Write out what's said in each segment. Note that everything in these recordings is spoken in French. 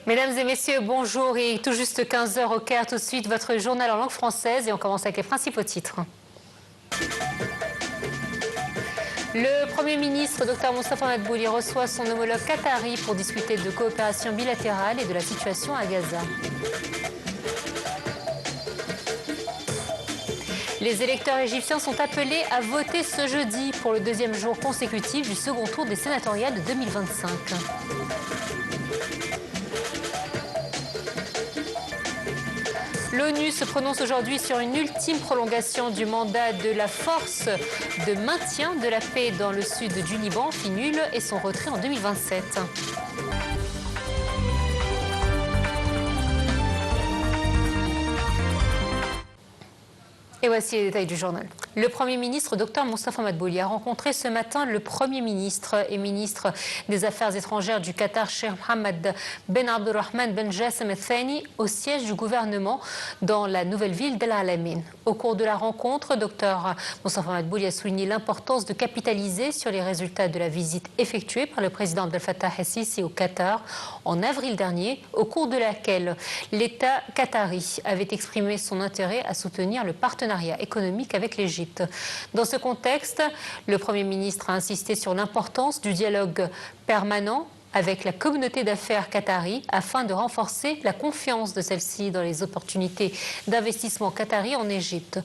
Mesdames et messieurs, bonjour. Et tout juste 15 h au Caire, tout de suite votre journal en langue française et on commence avec les principaux titres. Le Premier ministre, Dr Moustapha Madbouli, reçoit son homologue qatari pour discuter de coopération bilatérale et de la situation à Gaza. Les électeurs égyptiens sont appelés à voter ce jeudi pour le deuxième jour consécutif du second tour des sénatoriales de 2025. L'ONU se prononce aujourd'hui sur une ultime prolongation du mandat de la force de maintien de la paix dans le sud du Liban, FINUL, et son retrait en 2027. Et voici les détails du journal. Le Premier ministre, Dr Moustapha Madbouli, a rencontré ce matin le Premier ministre et ministre des Affaires étrangères du Qatar, Cheikh Mohammed Ben Abdulrahman Ben Jassim Al Thani, au siège du gouvernement dans la nouvelle ville d'El Alamein. Au cours de la rencontre, Dr Moustapha Madbouli a souligné l'importance de capitaliser sur les résultats de la visite effectuée par le président Abdel Fattah el-Sisi au Qatar en avril dernier, au cours de laquelle l'État qatari avait exprimé son intérêt à soutenir le partenariat économique avec l'Égypte. Dans ce contexte, le Premier ministre a insisté sur l'importance du dialogue permanent avec la communauté d'affaires qatari afin de renforcer la confiance de celle-ci dans les opportunités d'investissement qatari en Égypte.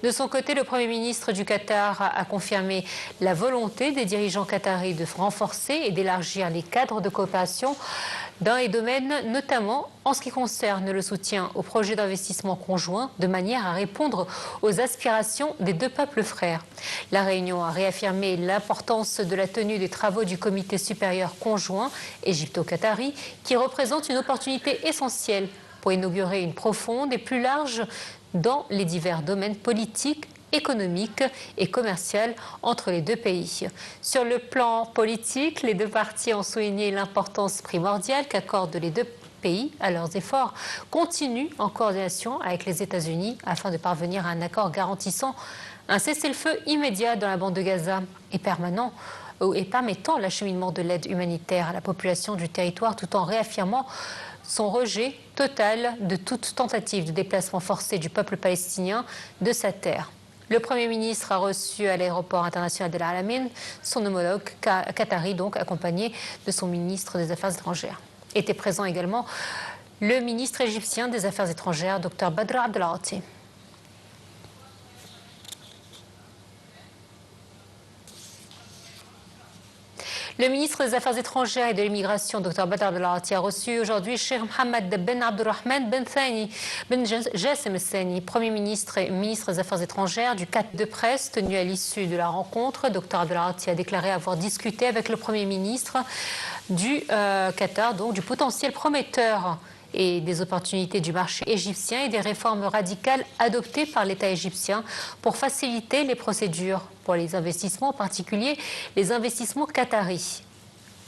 De son côté, le Premier ministre du Qatar a confirmé la volonté des dirigeants qataris de renforcer et d'élargir les cadres de coopération dans les domaines, notamment en ce qui concerne le soutien aux projets d'investissement conjoints, de manière à répondre aux aspirations des deux peuples frères. La réunion a réaffirmé l'importance de la tenue des travaux du comité supérieur conjoint égypto-qatari, qui représente une opportunité essentielle pour inaugurer une profonde et plus large dans les divers domaines politiques, économique et commercial entre les deux pays. Sur le plan politique, les deux parties ont souligné l'importance primordiale qu'accordent les deux pays à leurs efforts continus en coordination avec les États-Unis afin de parvenir à un accord garantissant un cessez-le-feu immédiat dans la bande de Gaza et permanent et permettant l'acheminement de l'aide humanitaire à la population du territoire tout en réaffirmant son rejet total de toute tentative de déplacement forcé du peuple palestinien de sa terre. Le Premier ministre a reçu à l'aéroport international d'El Alamein son homologue qatari, donc accompagné de son ministre des Affaires étrangères. Était présent également le ministre égyptien des Affaires étrangères, Dr Badr Abdelghati. Le ministre des Affaires étrangères et de l'immigration, Dr Badr Abdelghati, a reçu aujourd'hui Cheikh Mohammed Ben Abdulrahman Ben Thani Ben Jassim Al Thani, Premier ministre et ministre des Affaires étrangères du Qatar. De presse tenu à l'issue de la rencontre, Dr Abdelghati a déclaré avoir discuté avec le Premier ministre du Qatar, donc du potentiel prometteur et des opportunités du marché égyptien et des réformes radicales adoptées par l'État égyptien pour faciliter les procédures pour les investissements, en particulier les investissements qataris.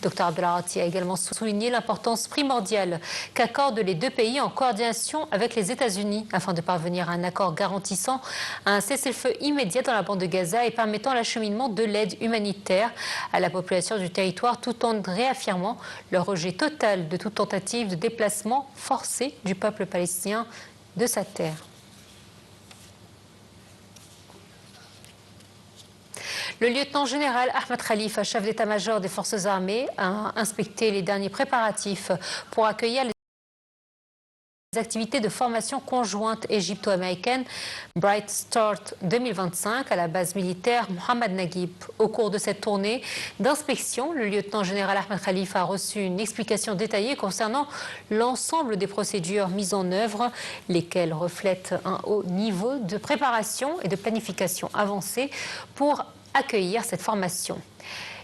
Dr Abdelghati a également souligné l'importance primordiale qu'accordent les deux pays en coordination avec les États-Unis afin de parvenir à un accord garantissant un cessez-le-feu immédiat dans la bande de Gaza et permettant l'acheminement de l'aide humanitaire à la population du territoire tout en réaffirmant le rejet total de toute tentative de déplacement forcé du peuple palestinien de sa terre. Le lieutenant-général Ahmed Khalifa, chef d'état-major des forces armées, a inspecté les derniers préparatifs pour accueillir les activités de formation conjointe égypto-américaine Bright Start 2025 à la base militaire Mohamed Naguib. Au cours de cette tournée d'inspection, le lieutenant-général Ahmed Khalifa a reçu une explication détaillée concernant l'ensemble des procédures mises en œuvre, lesquelles reflètent un haut niveau de préparation et de planification avancée pour accueillir cette formation.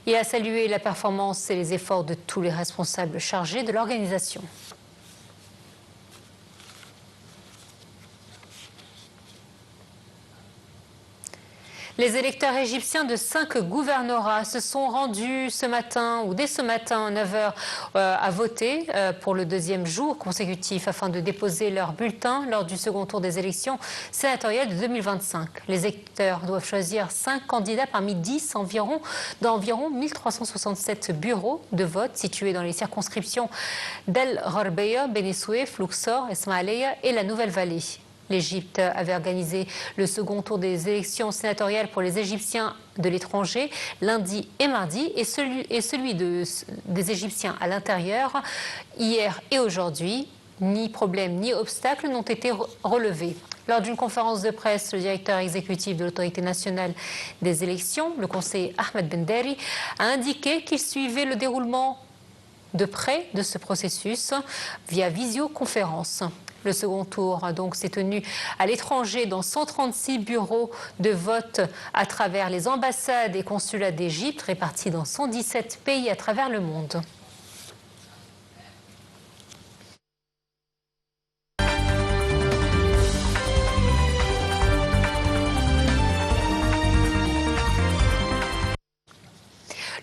Il a salué la performance et les efforts de tous les responsables chargés de l'organisation. Les électeurs égyptiens de 5 gouvernorats se sont rendus ce matin ou dès ce matin à 9 h à voter pour le deuxième jour consécutif afin de déposer leur bulletin lors du second tour des élections sénatoriales de 2025. Les électeurs doivent choisir 5 candidats parmi 10 dans environ 1367 bureaux de vote situés dans les circonscriptions d'El Gharbeya, Beni Souef, Luxor, Ismailia et la Nouvelle-Vallée. L'Égypte avait organisé le second tour des élections sénatoriales pour les Égyptiens de l'étranger lundi et mardi et celui des Égyptiens à l'intérieur hier et aujourd'hui. Ni problème ni obstacle n'ont été relevés. Lors d'une conférence de presse, le directeur exécutif de l'autorité nationale des élections, le conseiller Ahmed Benderi, a indiqué qu'il suivait le déroulement de près de ce processus via visioconférence. Le second tour donc s'est tenu à l'étranger dans 136 bureaux de vote à travers les ambassades et consulats d'Égypte répartis dans 117 pays à travers le monde.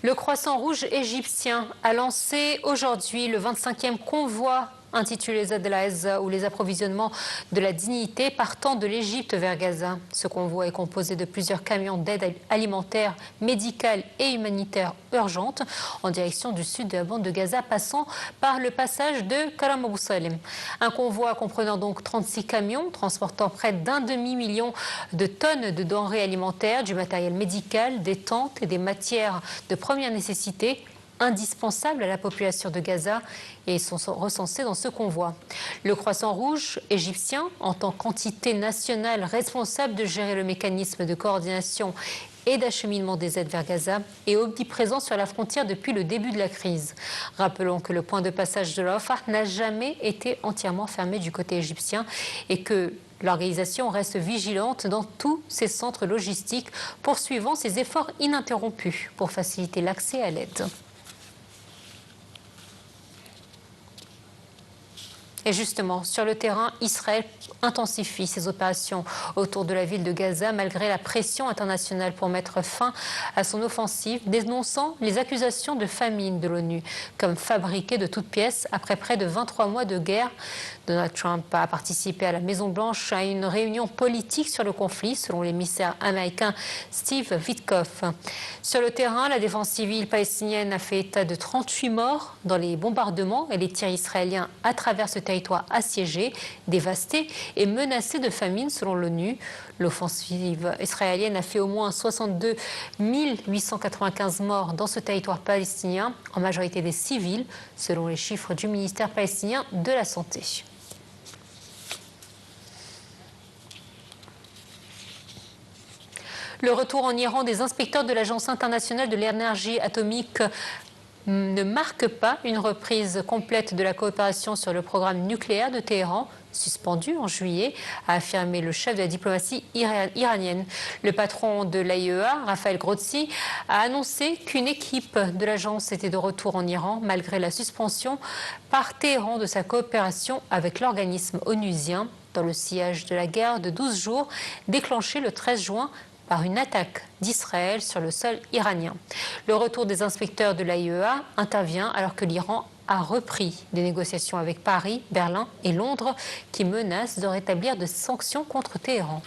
Le Croissant Rouge égyptien a lancé aujourd'hui le 25e convoi intitulé Zadlaez ou les approvisionnements de la dignité partant de l'Égypte vers Gaza. Ce convoi est composé de plusieurs camions d'aide alimentaire, médicale et humanitaire urgente en direction du sud de la bande de Gaza passant par le passage de Karam Abou Salem. Un convoi comprenant donc 36 camions transportant près d'1 demi-million de tonnes de denrées alimentaires, du matériel médical, des tentes et des matières de première nécessité indispensables à la population de Gaza et sont recensés dans ce convoi. Le Croissant Rouge égyptien, en tant qu'entité nationale responsable de gérer le mécanisme de coordination et d'acheminement des aides vers Gaza, est omniprésent sur la frontière depuis le début de la crise. Rappelons que le point de passage de Rafah n'a jamais été entièrement fermé du côté égyptien et que l'organisation reste vigilante dans tous ses centres logistiques, poursuivant ses efforts ininterrompus pour faciliter l'accès à l'aide. Et justement, sur le terrain, Israël intensifie ses opérations autour de la ville de Gaza malgré la pression internationale pour mettre fin à son offensive, dénonçant les accusations de famine de l'ONU comme fabriquées de toutes pièces après près de 23 mois de guerre. Donald Trump a participé à la Maison-Blanche à une réunion politique sur le conflit, selon l'émissaire américain Steve Witkoff. Sur le terrain, la défense civile palestinienne a fait état de 38 morts dans les bombardements et les tirs israéliens à travers ce territoire assiégé, dévasté et menacé de famine selon l'ONU. L'offensive israélienne a fait au moins 62 895 morts dans ce territoire palestinien, en majorité des civils, selon les chiffres du ministère palestinien de la Santé. Le retour en Iran des inspecteurs de l'Agence internationale de l'énergie atomique ne marque pas une reprise complète de la coopération sur le programme nucléaire de Téhéran, suspendu en juillet, a affirmé le chef de la diplomatie iranienne. Le patron de l'AIEA, Rafael Grossi, a annoncé qu'une équipe de l'agence était de retour en Iran malgré la suspension par Téhéran de sa coopération avec l'organisme onusien dans le sillage de la guerre de 12 jours déclenchée le 13 juin par une attaque d'Israël sur le sol iranien. Le retour des inspecteurs de l'AIEA intervient alors que l'Iran a repris des négociations avec Paris, Berlin et Londres qui menacent de rétablir des sanctions contre Téhéran.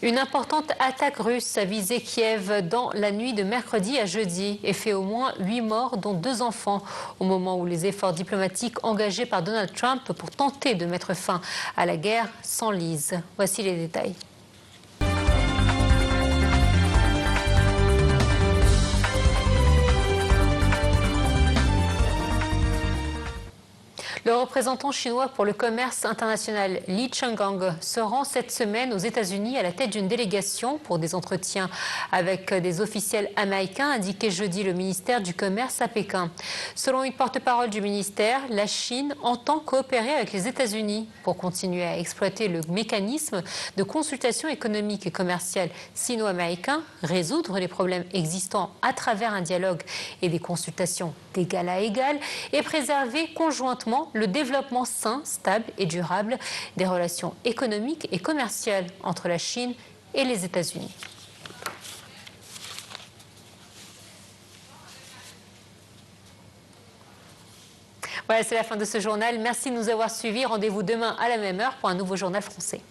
Une importante attaque russe a visé Kiev dans la nuit de mercredi à jeudi et fait au moins 8 morts, dont 2 enfants, au moment où les efforts diplomatiques engagés par Donald Trump pour tenter de mettre fin à la guerre s'enlisent. Voici les détails. Le représentant chinois pour le commerce international Li Changgang se rend cette semaine aux États-Unis à la tête d'une délégation pour des entretiens avec des officiels américains, a indiqué jeudi le ministère du Commerce à Pékin. Selon une porte-parole du ministère, la Chine entend coopérer avec les États-Unis pour continuer à exploiter le mécanisme de consultation économique et commerciale sino-américain, résoudre les problèmes existants à travers un dialogue et des consultations d'égal à égal et préserver conjointement le développement sain, stable et durable des relations économiques et commerciales entre la Chine et les États-Unis. Voilà, c'est la fin de ce journal. Merci de nous avoir suivis. Rendez-vous demain à la même heure pour un nouveau journal français.